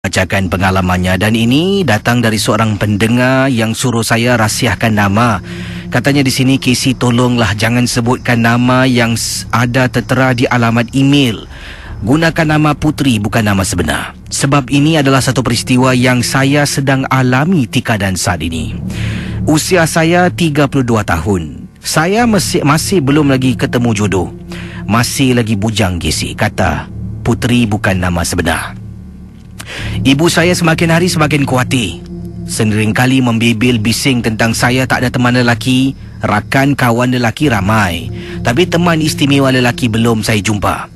Bacakan pengalamannya, dan ini datang dari seorang pendengar yang suruh saya rahsiakan nama. Katanya di sini, Casey, tolonglah jangan sebutkan nama yang ada tertera di alamat email. Gunakan nama Putri, bukan nama sebenar. Sebab ini adalah satu peristiwa yang saya sedang alami tikadan saat ini. Usia saya 32 tahun. Saya masih belum lagi ketemu jodoh. Masih lagi bujang, Casey. Kata Putri bukan nama sebenar. Ibu saya semakin hari semakin khawatir. Seringkali membibil bising tentang saya tak ada teman lelaki. Rakan kawan lelaki ramai, tapi teman istimewa lelaki belum saya jumpa.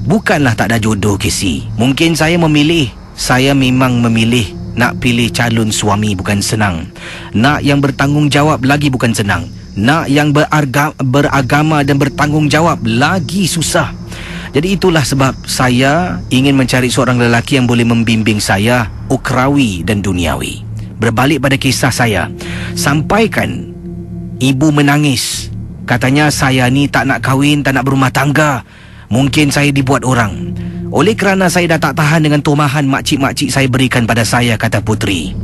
Bukanlah tak ada jodoh, Casey. Mungkin saya memilih. Saya memang memilih. Nak pilih calon suami bukan senang. Nak yang bertanggungjawab lagi bukan senang. Nak yang beragama dan bertanggungjawab lagi susah. Jadi itulah sebab saya ingin mencari seorang lelaki yang boleh membimbing saya ukrawi dan duniawi. Berbalik pada kisah saya, sampaikan ibu menangis. Katanya saya ni tak nak kahwin, tak nak berumah tangga. Mungkin saya dibuat orang. Oleh kerana saya dah tak tahan dengan tomahan makcik-makcik saya berikan pada saya, kata Putri.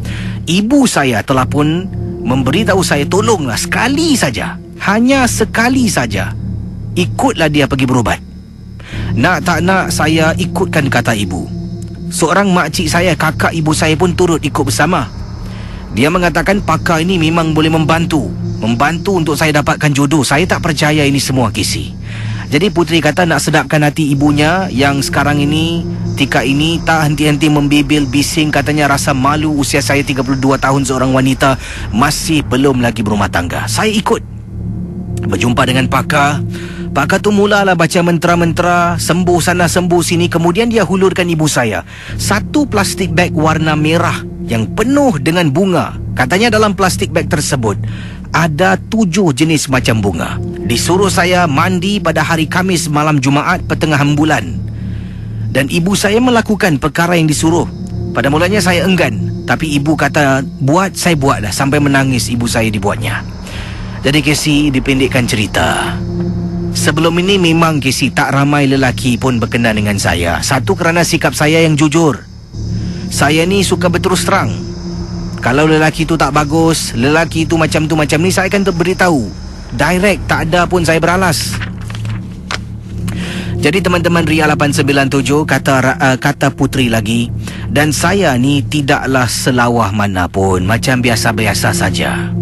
Ibu saya telah pun memberitahu saya, tolonglah sekali saja, hanya sekali saja, ikutlah dia pergi berubat. Nak tak nak saya ikutkan kata ibu. Seorang makcik saya, kakak ibu saya pun turut ikut bersama. Dia mengatakan pakar ini memang boleh membantu untuk saya dapatkan jodoh. Saya tak percaya ini semua, Casey. Jadi Putri kata nak sedapkan hati ibunya yang sekarang ini, tika ini tak henti-henti membibil bising. Katanya rasa malu usia saya 32 tahun, seorang wanita masih belum lagi berumah tangga. Saya ikut. Berjumpa dengan pakar. Pakar tu mulalah baca mentera-mentera, sembuh sana sembuh sini. Kemudian dia hulurkan ibu saya satu plastik beg warna merah yang penuh dengan bunga. Katanya dalam plastik beg tersebut ada 7 jenis macam bunga. Disuruh saya mandi pada hari Khamis malam Jumaat pertengahan bulan. Dan ibu saya melakukan perkara yang disuruh. Pada mulanya saya enggan, tapi ibu kata buat, saya buatlah. Sampai menangis ibu saya dibuatnya. Jadi Casey, dipendekkan cerita, sebelum ini memang Casey tak ramai lelaki pun berkenan dengan saya. Satu, kerana sikap saya yang jujur. Saya ni suka berterus terang. Kalau lelaki tu tak bagus, lelaki tu macam ni, saya akan beritahu direct, tak ada pun saya beralas. Jadi teman-teman Ria 897, kata Putri lagi, dan saya ni tidaklah selawah mana pun, macam biasa-biasa saja.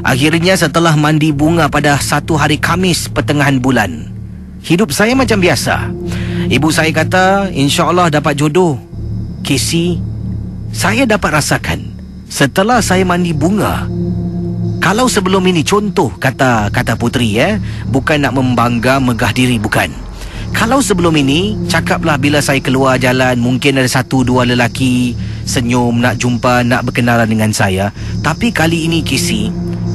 Akhirnya setelah mandi bunga pada satu hari Khamis pertengahan bulan, hidup saya macam biasa. Ibu saya kata insya-Allah dapat jodoh. Casey, saya dapat rasakan setelah saya mandi bunga. Kalau sebelum ini, contoh kata Putri, bukan nak membangga megah diri, bukan. Kalau sebelum ini, cakaplah bila saya keluar jalan, mungkin ada 1-2 lelaki senyum, nak jumpa, nak berkenalan dengan saya. Tapi kali ini, Casey,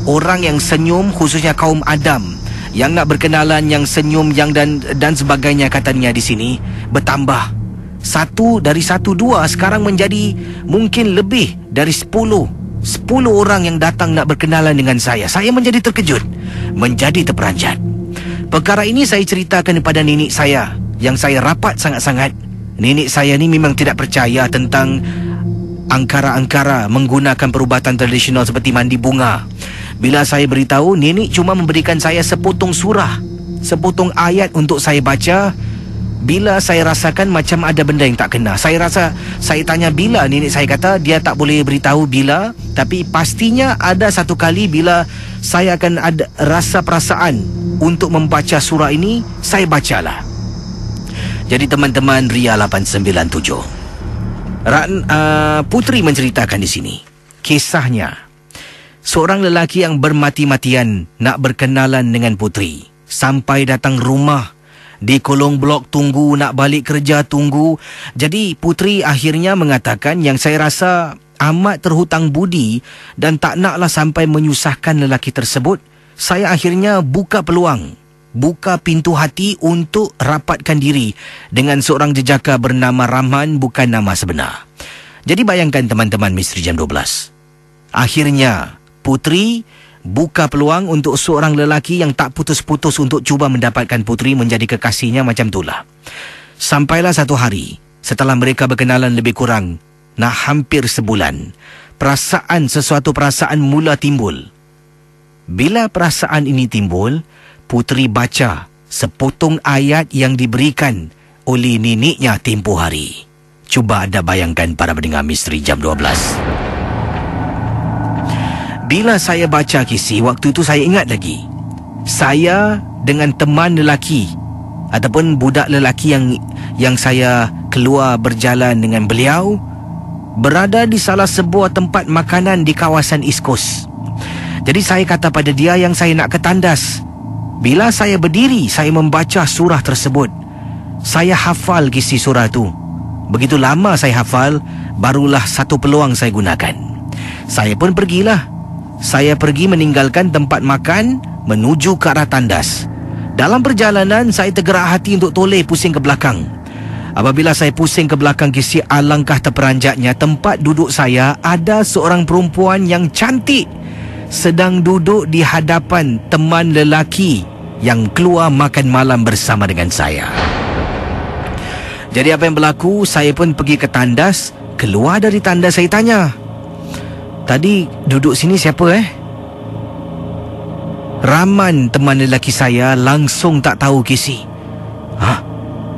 orang yang senyum, khususnya kaum Adam, yang nak berkenalan, yang senyum, yang dan sebagainya, katanya di sini bertambah. Dari 1-2 sekarang menjadi mungkin lebih dari 10 orang yang datang nak berkenalan dengan saya. Saya menjadi terkejut, menjadi terperanjat. Perkara ini saya ceritakan kepada nenek saya yang saya rapat sangat-sangat. Nenek saya ni memang tidak percaya tentang angkara-angkara menggunakan perubatan tradisional seperti mandi bunga. Bila saya beritahu, nenek cuma memberikan saya sepotong surah, sepotong ayat untuk saya baca. Bila saya rasakan macam ada benda yang tak kena, saya tanya bila. Nenek saya kata dia tak boleh beritahu bila, tapi pastinya ada satu kali bila saya akan ada rasa perasaan untuk membaca surah ini, saya bacalah. Jadi teman-teman Ria 897, Putri menceritakan di sini kisahnya. Seorang lelaki yang bermati-matian nak berkenalan dengan Putri, sampai datang rumah, di kolong blok tunggu, nak balik kerja tunggu. Jadi Putri akhirnya mengatakan, yang saya rasa amat terhutang budi dan tak naklah sampai menyusahkan lelaki tersebut, saya akhirnya buka peluang, buka pintu hati untuk rapatkan diri dengan seorang jejaka bernama Rahman, bukan nama sebenar. Jadi bayangkan teman-teman Misteri Jam 12. Akhirnya Putri buka peluang untuk seorang lelaki yang tak putus-putus untuk cuba mendapatkan Putri menjadi kekasihnya, macam itulah. Sampailah satu hari, setelah mereka berkenalan lebih kurang Nah, hampir sebulan. Sesuatu perasaan mula timbul. Bila perasaan ini timbul, Puteri baca sepotong ayat yang diberikan oleh neneknya tempoh hari. Cuba anda bayangkan para pendengar Misteri Jam 12. Bila saya baca kisah, waktu itu saya ingat lagi. Saya dengan teman lelaki ataupun budak lelaki yang saya keluar berjalan dengan beliau berada di salah sebuah tempat makanan di kawasan East Coast. Jadi saya kata pada dia yang saya nak ke tandas. Bila saya berdiri, saya membaca surah tersebut. Saya hafal isi surah tu. Begitu lama saya hafal, barulah satu peluang saya gunakan. Saya pun pergilah. Saya pergi meninggalkan tempat makan menuju ke arah tandas. Dalam perjalanan, saya tergerak hati untuk toleh pusing ke belakang. Apabila saya pusing ke belakang kisi, alangkah terperanjatnya tempat duduk saya ada seorang perempuan yang cantik sedang duduk di hadapan teman lelaki yang keluar makan malam bersama dengan saya. Jadi apa yang berlaku, saya pun pergi ke tandas. Keluar dari tandas saya tanya, "Tadi duduk sini siapa Rahman, teman lelaki saya, langsung tak tahu kisi.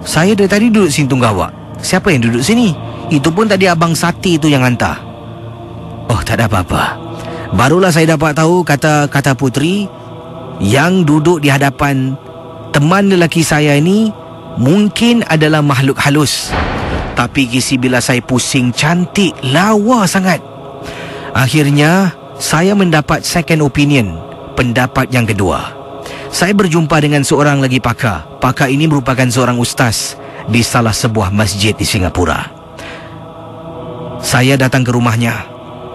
Saya dari tadi duduk sini tunggu awak. Siapa yang duduk sini? Itu pun tadi abang Sati tu yang hantar." Oh, tak ada apa-apa. Barulah saya dapat tahu, kata Puteri, yang duduk di hadapan teman lelaki saya ini mungkin adalah makhluk halus. Tapi kisi bila saya pusing, cantik, lawa sangat. Akhirnya saya mendapat second opinion, pendapat yang kedua. Saya berjumpa dengan seorang lagi pakar. Pakar ini merupakan seorang ustaz di salah sebuah masjid di Singapura. Saya datang ke rumahnya.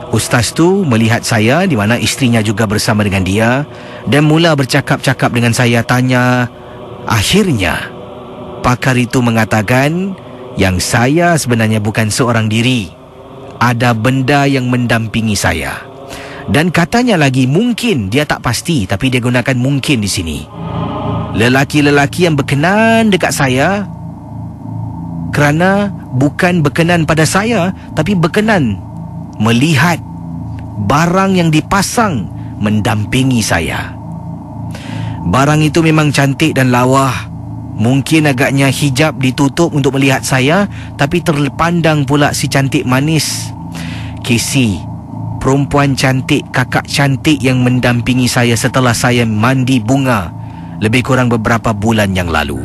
Ustaz tu melihat saya, di mana isterinya juga bersama dengan dia, dan mula bercakap-cakap dengan saya, tanya. Akhirnya pakar itu mengatakan yang saya sebenarnya bukan seorang diri. Ada benda yang mendampingi saya. Dan katanya lagi, mungkin, dia tak pasti, tapi dia gunakan mungkin di sini. Lelaki-lelaki yang berkenan dekat saya, kerana bukan berkenan pada saya, tapi berkenan melihat barang yang dipasang mendampingi saya. Barang itu memang cantik dan lawa. Mungkin agaknya hijab ditutup untuk melihat saya, tapi terpandang pula si cantik manis Casey, perempuan cantik, kakak cantik yang mendampingi saya setelah saya mandi bunga lebih kurang beberapa bulan yang lalu.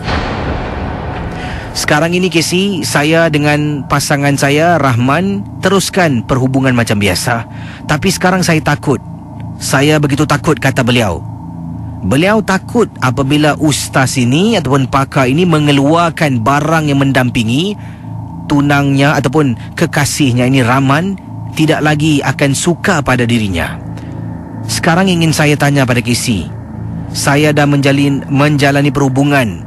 Sekarang ini Casey, saya dengan pasangan saya Rahman teruskan perhubungan macam biasa. Tapi sekarang saya takut. Saya begitu takut, kata beliau. Beliau takut apabila ustaz ini ataupun pakar ini mengeluarkan barang yang mendampingi tunangnya ataupun kekasihnya ini, Rahman, tidak lagi akan suka pada dirinya. Sekarang ingin saya tanya pada Casey, saya dah menjalani perhubungan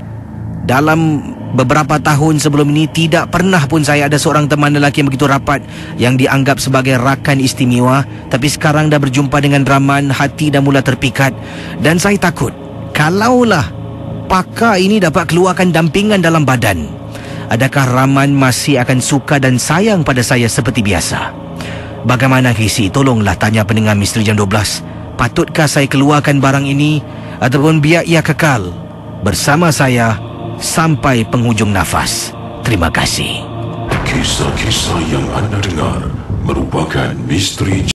dalam beberapa tahun sebelum ini. Tidak pernah pun saya ada seorang teman lelaki yang begitu rapat, yang dianggap sebagai rakan istimewa. Tapi sekarang dah berjumpa dengan Rahman, hati dah mula terpikat. Dan saya takut, kalaulah pakar ini dapat keluarkan dampingan dalam badan, adakah Rahman masih akan suka dan sayang pada saya seperti biasa? Bagaimana Casey? Tolonglah tanya pendengar Misteri Jam 12. Patutkah saya keluarkan barang ini, ataupun biar ia kekal bersama saya sampai penghujung nafas? Terima kasih. Kisah-kisah yang anda dengar merupakan misteri